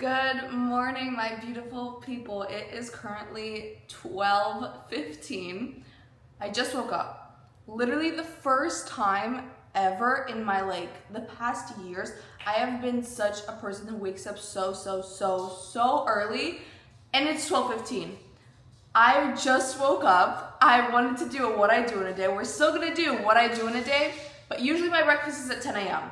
Good morning, my beautiful people. It is currently 12:15. I just woke up. Literally the first time ever in my the past years, I have been such a person who wakes up so early, and it's 12:15. I just woke up. I wanted to do what I do in a day. We're still gonna do what I do in a day, but usually my breakfast is at 10 a.m.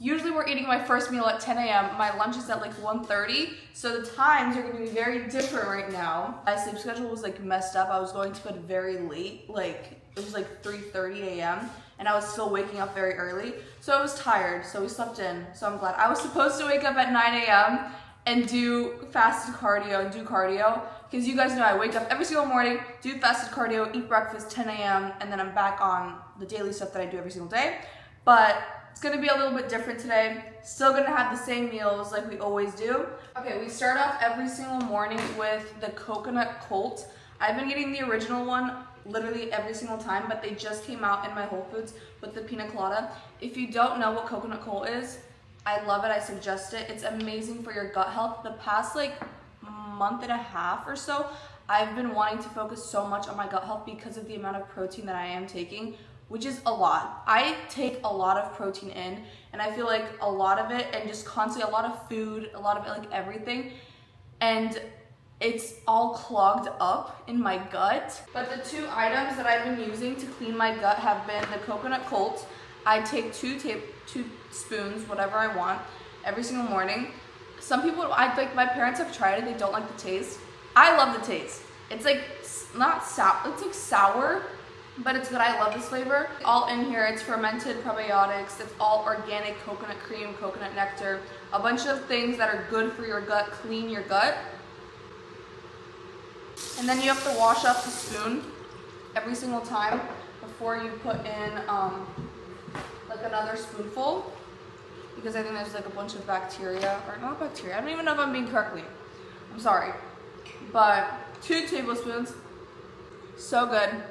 Usually we're eating my first meal at 10 a.m. My lunch is at like 1:30, so the times are gonna be very different right now. My sleep schedule was like messed up. I was going to bed very late, it was like 3:30 a.m. and I was still waking up very early. So I was tired, so we slept in, so I'm glad. I was supposed to wake up at 9 a.m. and do fasted cardio and do cardio, because you guys know I wake up every single morning, do fasted cardio, eat breakfast 10 a.m. and then I'm back on the daily stuff that I do every single day. But it's gonna be a little bit different today. Still gonna have the same meals like we always do. Okay, we start off every single morning with the coconut Colt. I've been getting the original one literally every single time, but they just came out in my Whole Foods with the pina colada. If you don't know what coconut Colt is, I love it, I suggest it. It's amazing for your gut health. The past month and a half or so, I've been wanting to focus so much on my gut health because of the amount of protein that I am taking, which is a lot. I take a lot of protein in, and I feel like a lot of it, and just constantly a lot of food, a lot of everything, and it's all clogged up in my gut. But the two items that I've been using to clean my gut have been the coconut Colt. I take two spoons, whatever I want, every single morning. Some people, my parents have tried it, they don't like the taste. I love the taste. It's not sour, it's sour, but it's good. I love this flavor. All in here, it's fermented probiotics, it's all organic coconut cream, coconut nectar, a bunch of things that are good for your gut, clean your gut. And then you have to wash up the spoon every single time before you put in another spoonful, because I think there's a bunch of bacteria, or not bacteria, I don't even know if I'm being correctly, I'm sorry. But 2 tablespoons, so good.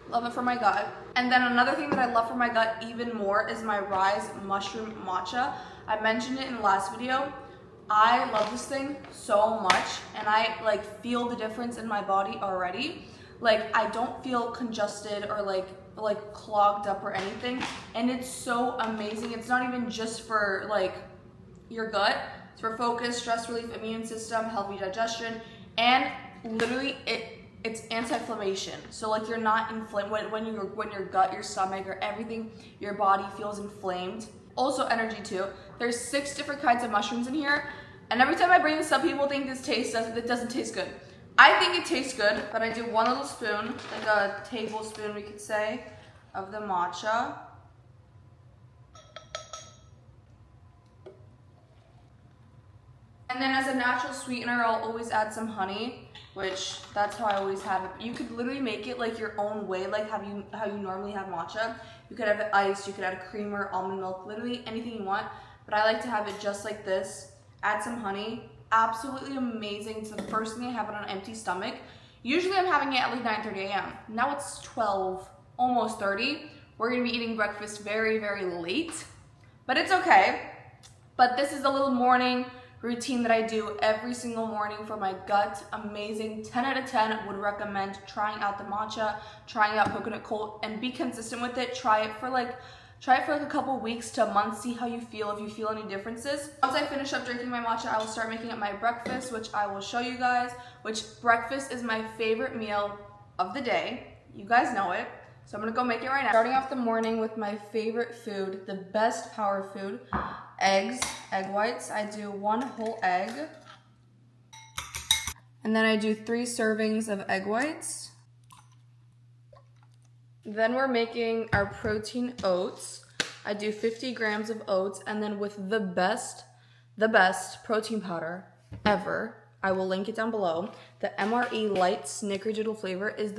Love it for my gut. And then another thing that I love for my gut even more is my RYZE mushroom matcha. I mentioned it in the last video. I love this thing so much, and I feel the difference in my body already. I don't feel congested or clogged up or anything, and it's so amazing. It's not even just for your gut. It's for focus, stress relief, immune system, healthy digestion, and literally it's anti-inflammation. So you're not inflamed when your gut, your stomach, or everything, your body feels inflamed. Also energy too. There's 6 different kinds of mushrooms in here, and every time I bring this up, people think it doesn't taste good. I think it tastes good, but I do 1 little spoon, a tablespoon we could say, of the matcha. And then as a natural sweetener, I'll always add some honey, which that's how I always have it. You could literally make it your own way, how you normally have matcha. You could have it iced, you could add creamer, almond milk, literally anything you want. But I like to have it just like this. Add some honey. Absolutely amazing. It's the first thing I have it on an empty stomach. Usually I'm having it at 9:30 a.m. Now it's 12, almost 30. We're gonna be eating breakfast very late, but it's okay. But this is a little morning routine that I do every single morning for my gut. Amazing. 10 out of 10 would recommend trying out the matcha, trying out coconut Colt, and be consistent with it. Try it for a couple weeks to a month, see how you feel, if you feel any differences. Once I finish up drinking my matcha, I will start making up my breakfast, which I will show you guys, which breakfast is my favorite meal of the day. You guys know it. So I'm gonna go make it right now. Starting off the morning with my favorite food, the best power food, eggs, egg whites. I do 1 whole egg. And then I do 3 servings of egg whites. Then we're making our protein oats. I do 50 grams of oats, and then with the best protein powder ever, I will link it down below. The MRE light snickerdoodle flavor is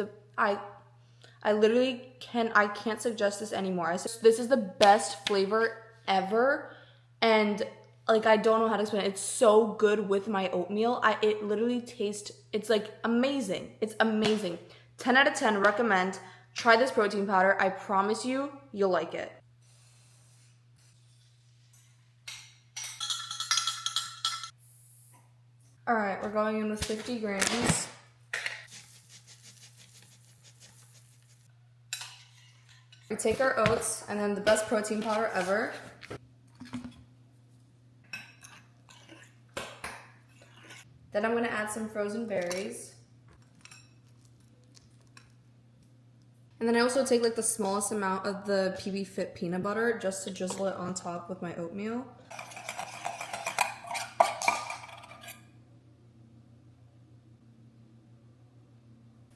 I literally can't suggest this anymore. This is the best flavor ever, and I don't know how to explain it. It's so good with my oatmeal. It literally tastes, it's amazing. It's amazing. 10 out of 10 recommend. Try this protein powder. I promise you, you'll like it. All right, we're going in with 50 grams. We take our oats and then the best protein powder ever. Then I'm gonna add some frozen berries. And then I also take like the smallest amount of the PB Fit peanut butter just to drizzle it on top with my oatmeal.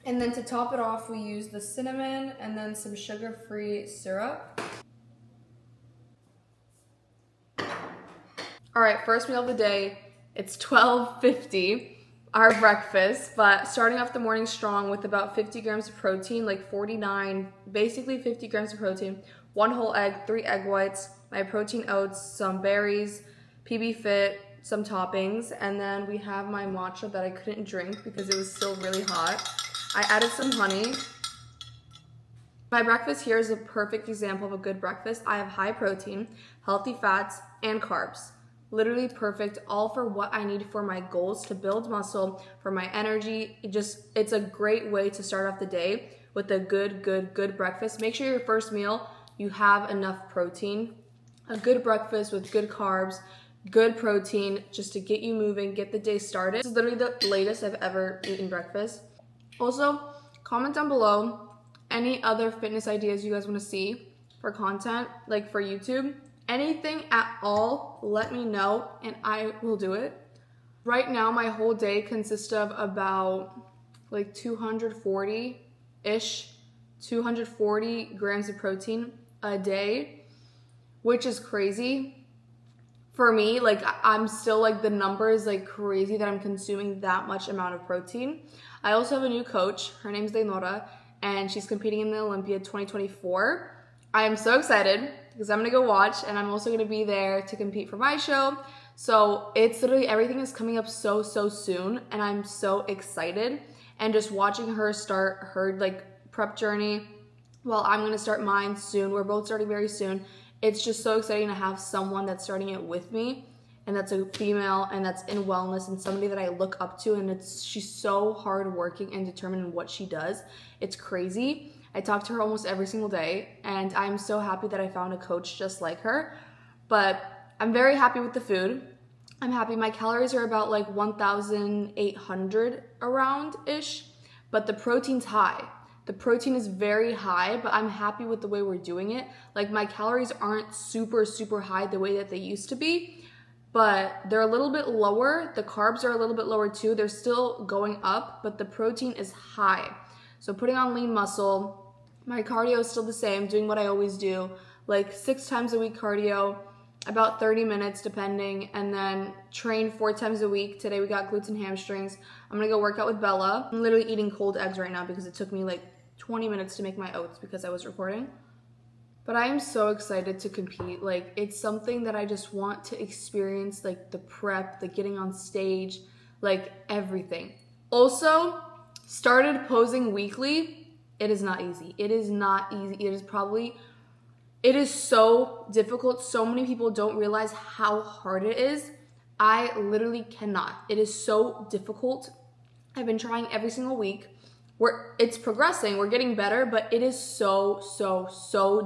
And then to top it off, we use the cinnamon and then some sugar-free syrup. All right, first meal of the day. It's 12:50, our breakfast, but starting off the morning strong with about 50 grams of protein, like 49, basically 50 grams of protein, 1 whole egg, 3 egg whites, my protein oats, some berries, PB Fit, some toppings, and then we have my matcha that I couldn't drink because it was still really hot. I added some honey. My breakfast here is a perfect example of a good breakfast. I have high protein, healthy fats, and carbs. Literally perfect, all for what I need for my goals to build muscle, for my energy. It's a great way to start off the day with a good breakfast. Make sure your first meal, you have enough protein. A good breakfast with good carbs, good protein, just to get you moving, get the day started. This is literally the latest I've ever eaten breakfast. Also, comment down below any other fitness ideas you guys want to see for content, like for YouTube. Anything at all, let me know and I will do it. Right now, my whole day consists of about like 240-ish, 240 grams of protein a day, which is crazy. For me, like I'm still like the number is like crazy that I'm consuming that much amount of protein. I also have a new coach. Her name's Leonora and she's competing in the Olympia 2024. I am so excited because I'm gonna go watch and I'm also gonna be there to compete for my show. So it's literally everything is coming up so soon and I'm so excited. And just watching her start her like prep journey while I'm gonna start mine soon. We're both starting very soon. It's just so exciting to have someone that's starting it with me and that's a female and that's in wellness and somebody that I look up to, and she's so hardworking and determined in what she does. It's crazy. I talk to her almost every single day and I'm so happy that I found a coach just like her. But I'm very happy with the food. I'm happy my calories are about like 1,800 around-ish, but the protein's high. The protein is very high, but I'm happy with the way we're doing it. Like my calories aren't super high the way that they used to be, but they're a little bit lower. The carbs are a little bit lower too. They're still going up, but the protein is high. So putting on lean muscle, my cardio is still the same, doing what I always do, like 6 times a week cardio, about 30 minutes depending, and then train 4 times a week. Today we got glutes and hamstrings. I'm gonna go work out with Bella. I'm literally eating cold eggs right now because it took me like 20 minutes to make my oats because I was recording. But I am so excited to compete. Like it's something that I just want to experience, like the prep, the getting on stage, like everything. Also, started posing weekly. It is not easy. It is not easy. It is so difficult. So many people don't realize how hard it is. I literally cannot. It is so difficult. I've been trying every single week. It's progressing. We're getting better, but it is so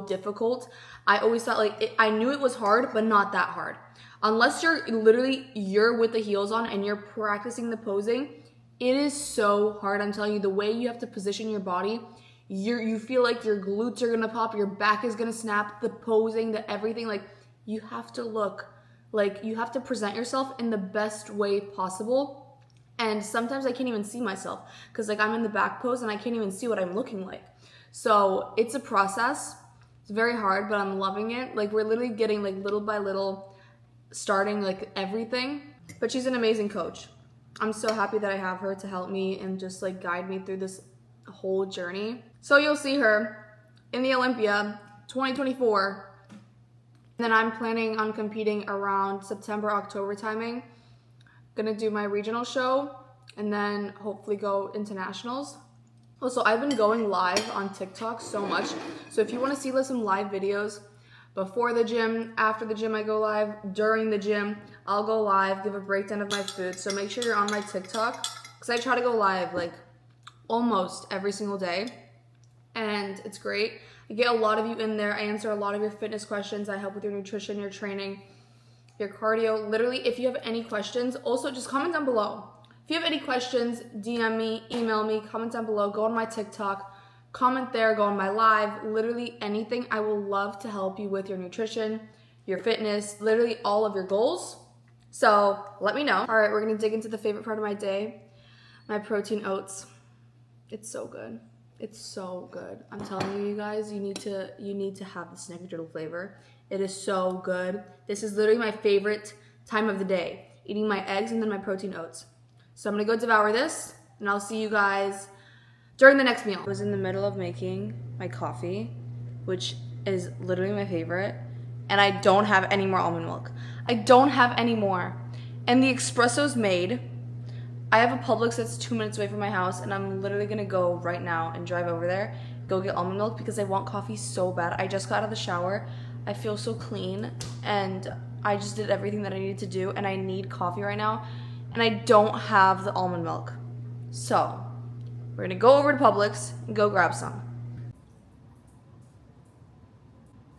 difficult. I always thought I knew it was hard, but not that hard. Unless you're with the heels on and you're practicing the posing, it is so hard. I'm telling you, the way you have to position your body, you feel like your glutes are gonna pop, your back is gonna snap, the posing, the everything, like you have to look like you have to present yourself in the best way possible. And sometimes I can't even see myself because like I'm in the back pose and I can't even see what I'm looking like. So it's a process. It's very hard, but I'm loving it. Like we're literally getting like little by little starting like everything. But she's an amazing coach. I'm so happy that I have her to help me and just like guide me through this whole journey. So you'll see her in the Olympia 2024. And then I'm planning on competing around September, October timing. Gonna do my regional show and then hopefully go into nationals. Also, I've been going live on TikTok so much. So if you want to see some live videos, before the gym, after the gym I go live, during the gym I'll go live, give a breakdown of my food. So make sure you're on my TikTok because I try to go live like almost every single day and it's great. I get a lot of you in there. I answer a lot of your fitness questions. I help with your nutrition, your training, your cardio. Literally, if you have any questions, also just comment down below. If you have any questions, DM me, email me, comment down below, go on my TikTok, comment there, go on my live, literally anything. I will love to help you with your nutrition, your fitness, literally all of your goals. So let me know. All right, we're gonna dig into the favorite part of my day, my protein oats. It's so good. It's so good. I'm telling you guys, you need to have the snickerdoodle flavor. It is so good. This is literally my favorite time of the day, eating my eggs and then my protein oats. So I'm gonna go devour this and I'll see you guys during the next meal. I was in the middle of making my coffee, which is literally my favorite, and I don't have any more almond milk. I don't have any more. And the espresso's made. I have a Publix that's 2 minutes away from my house, and I'm literally gonna go right now and drive over there, go get almond milk because I want coffee so bad. I just got out of the shower. I feel so clean, and I just did everything that I needed to do, and I need coffee right now, and I don't have the almond milk. So we're gonna go over to Publix and go grab some.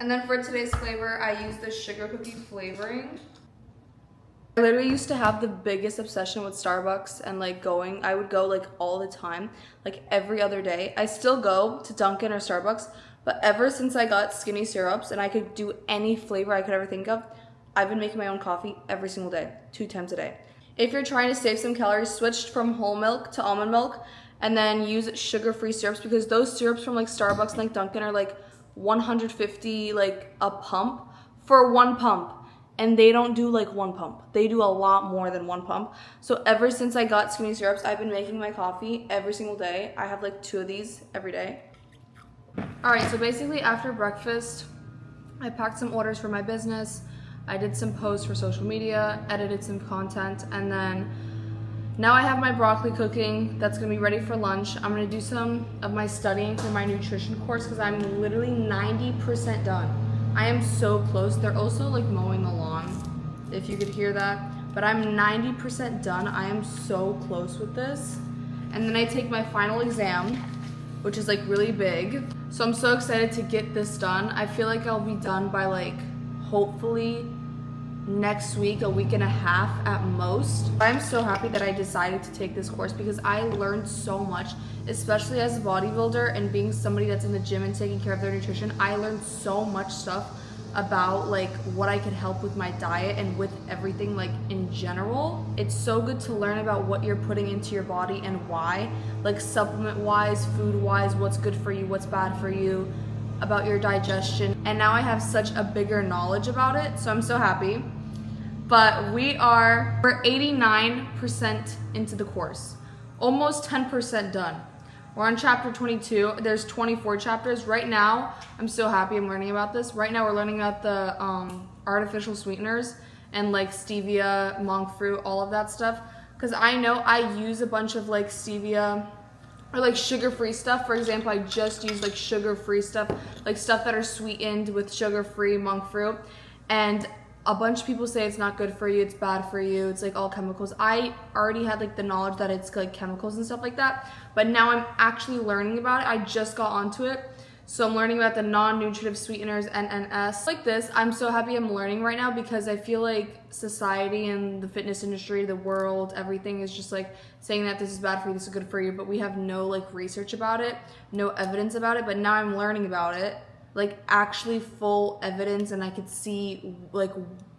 And then for today's flavor, I use the sugar cookie flavoring. I literally used to have the biggest obsession with Starbucks and like I would go like all the time, like every other day. I still go to Dunkin' or Starbucks, but ever since I got skinny syrups and I could do any flavor I could ever think of, I've been making my own coffee every single day, 2 times a day. If you're trying to save some calories, switch from whole milk to almond milk and then use sugar-free syrups because those syrups from like Starbucks and like Dunkin' are like $150 like a pump for 1 pump. And they don't do like 1 pump. They do a lot more than 1 pump. So ever since I got skinny syrups, I've been making my coffee every single day. I have like 2 of these every day. All right, so basically after breakfast, I packed some orders for my business. I did some posts for social media, edited some content, and then now I have my broccoli cooking. That's gonna be ready for lunch. I'm gonna do some of my studying for my nutrition course because I'm literally 90% done. I am so close. They're also like mowing the lawn, if you could hear that. But I'm 90% done. I am so close with this. And then I take my final exam, which is like really big. So I'm so excited to get this done. I feel like I'll be done by like, hopefully next week, a week and a half at most. I'm so happy that I decided to take this course because I learned so much, especially as a bodybuilder and being somebody that's in the gym and taking care of their nutrition. I learned so much stuff about like what I could help with my diet and with everything like in general. It's so good to learn about what you're putting into your body and why, like supplement wise, food wise, what's good for you, what's bad for you, about your digestion. And now I have such a bigger knowledge about it, so I'm so happy. But we're 89% into the course, almost 10% done. We're on chapter 22. There's 24 chapters. Right now, I'm so happy I'm learning about this. Right now, we're learning about the artificial sweeteners and like stevia, monk fruit, all of that stuff. Because I know I use a bunch of like stevia or like sugar-free stuff. For example, I just use like sugar-free stuff, like stuff that are sweetened with sugar-free monk fruit. And a bunch of people say it's not good for you, it's bad for you, it's like all chemicals. I already had like the knowledge that it's like chemicals and stuff like that, but now I'm actually learning about it. I just got onto it. So I'm learning about the non-nutritive sweeteners, NNS. Like this, I'm so happy I'm learning right now because I feel like society and the fitness industry, the world, everything is just like saying that this is bad for you, this is good for you, but we have no like research about it, no evidence about it, but now I'm learning about it. Like actually full evidence, and I could see like,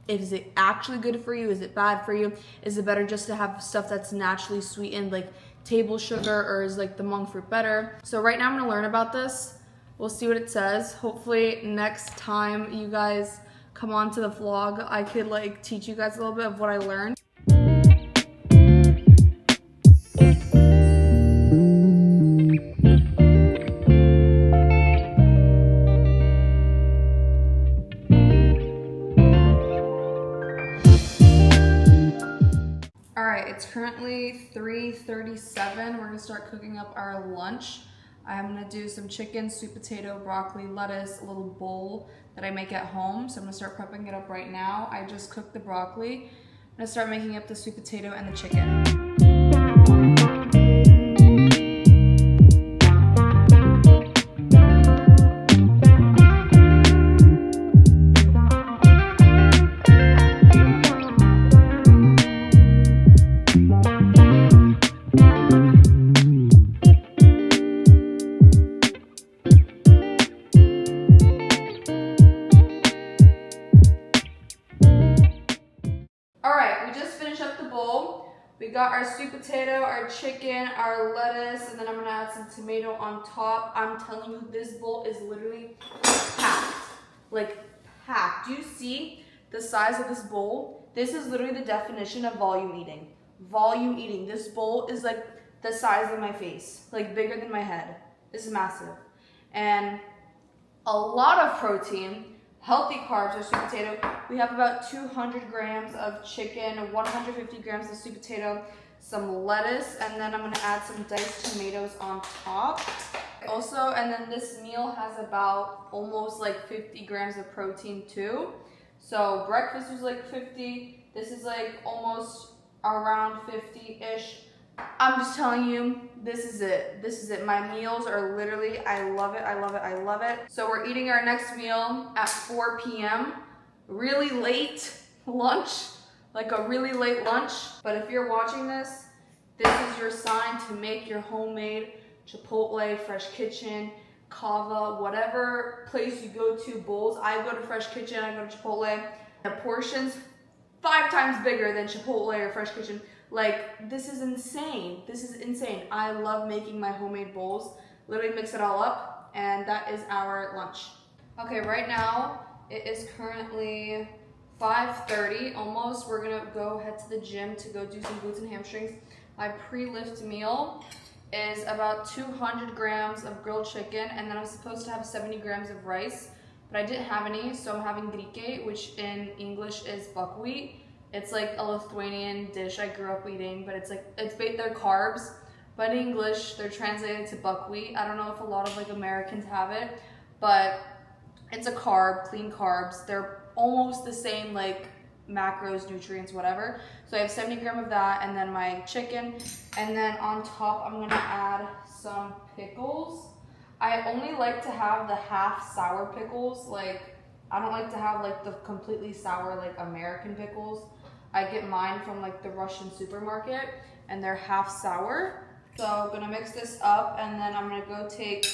is it actually good for you? Is it bad for you? Is it better just to have stuff that's naturally sweetened like table sugar, or is like the monk fruit better? So right now I'm gonna learn about this. We'll see what it says. Hopefully next time you guys come on to the vlog, I could like teach you guys a little bit of what I learned. It's currently 3:37. We're gonna start cooking up our lunch. I'm gonna do some chicken, sweet potato, broccoli, lettuce, a little bowl. that I make at home. So I'm gonna start prepping it up right now. I just cooked the broccoli. I'm gonna start making up the sweet potato and the chicken. We got our sweet potato, our chicken, our lettuce, and then I'm gonna add some tomato on top. I'm telling you, this bowl is literally packed. Like, packed. Do you see the size of this bowl? This is literally the definition of volume eating. Volume eating. This bowl is like the size of my face, like bigger than my head. This is massive. And a lot of protein. Healthy carbs or sweet potato. We have about 200 grams of chicken, 150 grams of sweet potato, some lettuce, and then I'm gonna add some diced tomatoes on top. Also, and then this meal has about almost like 50 grams of protein too. So breakfast was like 50. This is like almost around 50-ish. I'm just telling you, this is it. This is it. My meals are literally, I love it, I love it, I love it. So we're eating our next meal at 4 p.m. Really late lunch, like a really late lunch. But if you're watching this, this is your sign to make your homemade Chipotle, Fresh Kitchen, Kava, whatever place you go to, bowls. I go to Fresh Kitchen, I go to Chipotle. The portions 5 times bigger than Chipotle or Fresh Kitchen. Like, this is insane. This is insane. I love making my homemade bowls. Literally mix it all up, and that is our lunch. Okay, right now, it is currently 5:30 almost. We're gonna go head to the gym to go do some glutes and hamstrings. My pre-lift meal is about 200 grams of grilled chicken, and then I'm supposed to have 70 grams of rice, but I didn't have any, so I'm having grike, which in English is buckwheat. It's like a Lithuanian dish I grew up eating, but they're carbs, but in English they're translated to buckwheat. I don't know if a lot of like Americans have it, but it's a carb, clean carbs. They're almost the same like macros, nutrients, whatever. So I have 70 grams of that, and then my chicken, and then on top I'm gonna add some pickles. I only like to have the half sour pickles. Like, I don't like to have like the completely sour like American pickles. I get mine from like the Russian supermarket, and they're half sour. So I'm gonna mix this up, and then I'm gonna go take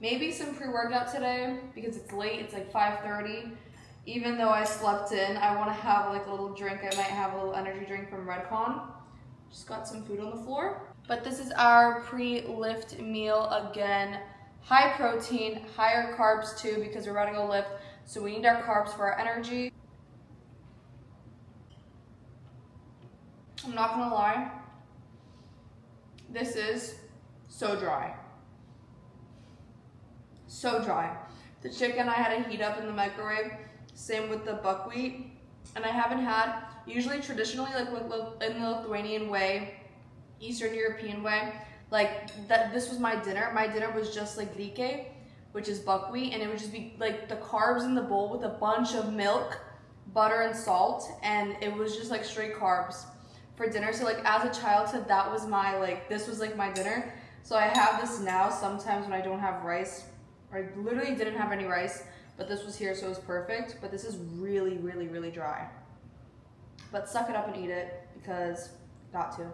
maybe some pre-workout today because it's late, it's like 5:30. Even though I slept in, I wanna have like a little drink. I might have a little energy drink from Redcon. Just got some food on the floor. But this is our pre-lift meal again. High protein, higher carbs too, because we're about to go lift. So we need our carbs for our energy. I'm not gonna lie, this is so dry. So dry. The chicken I had to heat up in the microwave, same with the buckwheat. And I haven't had, usually traditionally like in the Lithuanian way, Eastern European way, like this was my dinner. My dinner was just like grike, which is buckwheat, and it would just be like the carbs in the bowl with a bunch of milk, butter, and salt, and it was just like straight carbs for dinner. So like as a childhood, that was my this was like my dinner. So I have this now sometimes when I don't have rice, or I literally didn't have any rice, but this was here, so it was perfect. But this is really, really, really dry. But suck it up and eat it, because got to.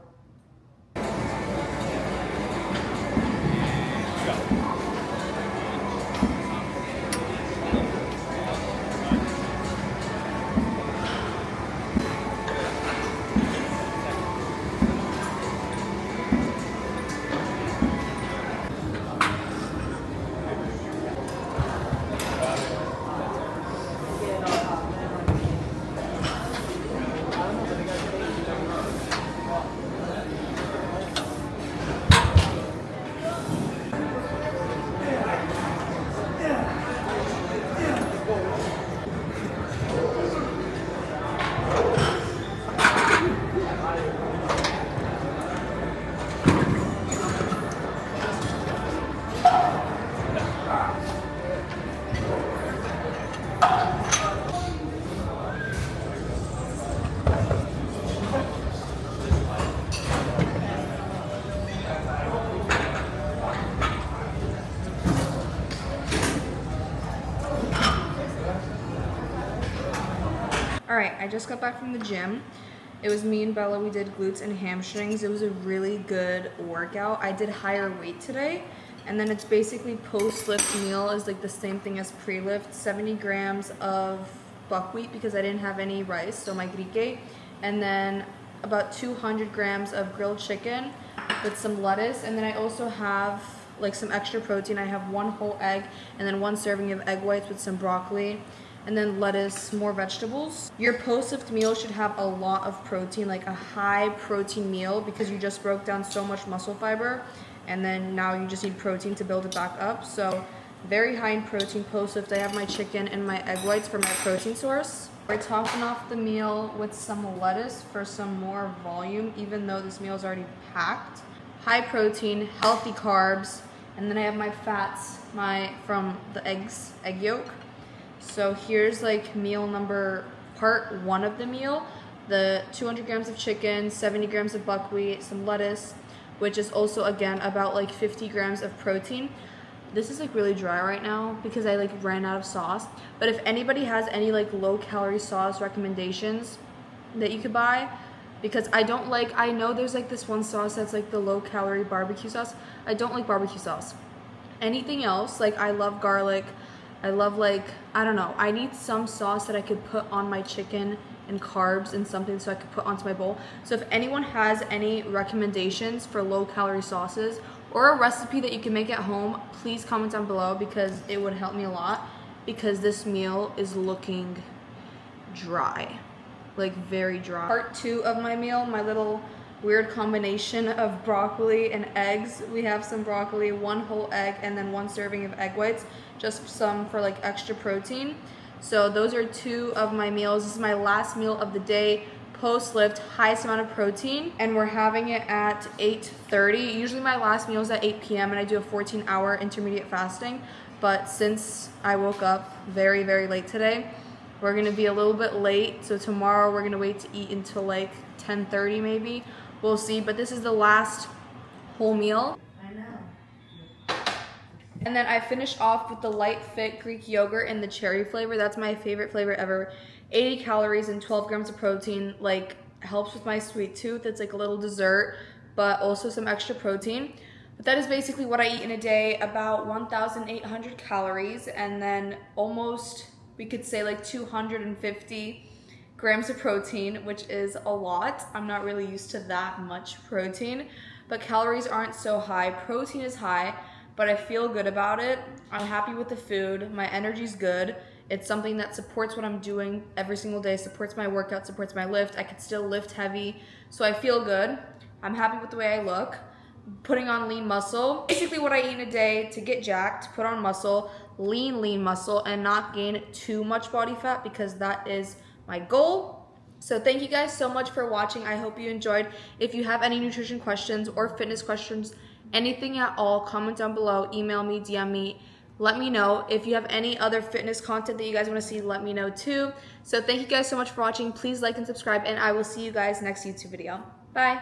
Alright, I just got back from the gym. It was me and Bella, we did glutes and hamstrings. It was a really good workout. I did higher weight today, and then it's basically post-lift meal is like the same thing as pre-lift. 70 grams of buckwheat because I didn't have any rice, so my grike, and then about 200 grams of grilled chicken with some lettuce, and then I also have like some extra protein. I have 1 whole egg and then 1 serving of egg whites with some broccoli, and then lettuce, more vegetables. Your post-lift meal should have a lot of protein, like a high protein meal, because you just broke down so much muscle fiber, and then now you just need protein to build it back up. So very high in protein post-lift. I have my chicken and my egg whites for my protein source. We're topping off the meal with some lettuce for some more volume, even though this meal is already packed. High protein, healthy carbs, and then I have my fats, from the eggs, egg yolk. So here's like meal number, part 1 of the meal. The 200 grams of chicken, 70 grams of buckwheat, some lettuce, which is also again about like 50 grams of protein. This is like really dry right now because I like ran out of sauce. But if anybody has any like low calorie sauce recommendations that you could buy, because I know there's like this one sauce that's like the low calorie barbecue sauce. I don't like barbecue sauce. Anything else, like I love garlic. I love like, I don't know, I need some sauce that I could put on my chicken and carbs and something so I could put onto my bowl. So if anyone has any recommendations for low calorie sauces or a recipe that you can make at home, please comment down below because it would help me a lot, because this meal is looking dry, like very dry. Part 2 of my meal, my little weird combination of broccoli and eggs. We have some broccoli, 1 whole egg, and then 1 serving of egg whites, just some for like extra protein. So those are 2 of my meals. This is my last meal of the day, post-lift, highest amount of protein, and we're having it at 8:30. Usually my last meal is at 8 p.m. and I do a 14-hour intermediate fasting, but since I woke up very, very late today, we're gonna be a little bit late. So tomorrow we're gonna wait to eat until like 10:30 maybe. We'll see, but this is the last whole meal. I know. And then I finished off with the Light Fit Greek yogurt in the cherry flavor. That's my favorite flavor ever. 80 calories and 12 grams of protein, like helps with my sweet tooth. It's like a little dessert, but also some extra protein. But that is basically what I eat in a day, about 1,800 calories, and then almost, we could say like 250 grams of protein, which is a lot. I'm not really used to that much protein, but calories aren't so high. Protein is high, but I feel good about it. I'm happy with the food. My energy's good. It's something that supports what I'm doing every single day, supports my workout, supports my lift. I could still lift heavy, so I feel good. I'm happy with the way I look. Putting on lean muscle. Basically what I eat in a day to get jacked, put on muscle, lean muscle, and not gain too much body fat, because that is my goal. So thank you guys so much for watching. I hope you enjoyed. If you have any nutrition questions or fitness questions, anything at all, comment down below, email me, DM me, let me know. If you have any other fitness content that you guys want to see, let me know too. So thank you guys so much for watching. Please like and subscribe, and I will see you guys next YouTube video. Bye.